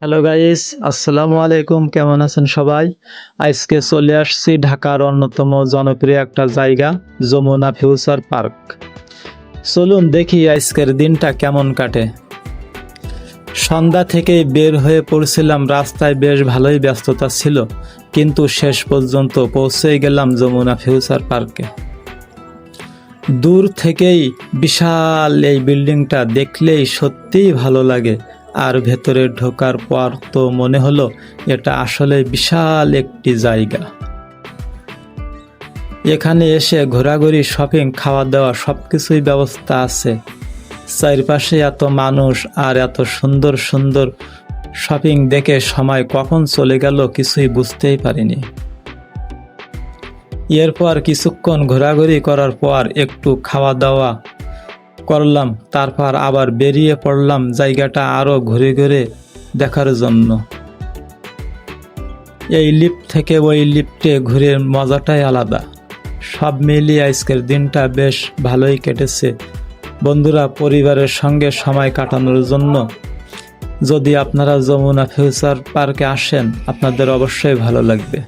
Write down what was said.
Hello guys, আসসালামু আলাইকুম। কেমন আছেন সবাই? আজকে চলে আসছি ঢাকার অন্যতম জনপ্রিয় একটা জায়গা, যমুনা ফিউচার পার্ক। চলুন দেখি আজকের দিনটা কেমন কাটে। সন্ধ্যা থেকেই বের হয়ে পড়ছিলাম, রাস্তায় বেশ ভালোই ব্যস্ততা ছিল, কিন্তু শেষ পর্যন্ত পৌঁছেই গেলাম যমুনা ফিউচার পার্কে। দূর থেকেই বিশাল এই বিল্ডিংটা দেখলেই সত্যিই ভালো লাগে, আর ভেতরে ঢোকার পর তো মনে হলো এটা আসলে বিশাল একটি জায়গা। এখানে এসে ঘোরাঘুরি, শপিং, খাওয়া দাওয়া সবকিছুই ব্যবস্থা আছে। চারপাশে এত মানুষ আর এত সুন্দর সুন্দর শপিং দেখে সময় কখন চলে গেল কিছুই বুঝতেই পারিনি। এরপর কিছুক্ষণ ঘোরাঘুরি করার পর একটু খাওয়া দাওয়া করলাম, তারপর আবার বেরিয়ে পড়লাম জায়গাটা আরও ঘুরে ঘুরে দেখার জন্য। এই লিফট থেকে ওই লিফটে ঘুরে মজাটাই আলাদা। সব মিলিয়ে আজকের দিনটা বেশ ভালোই কেটেছে বন্ধুরা, পরিবারের সঙ্গে সময় কাটানোর জন্য। যদি আপনারা যমুনা ফিউচার পার্কে আসেন, আপনাদের অবশ্যই ভালো লাগবে।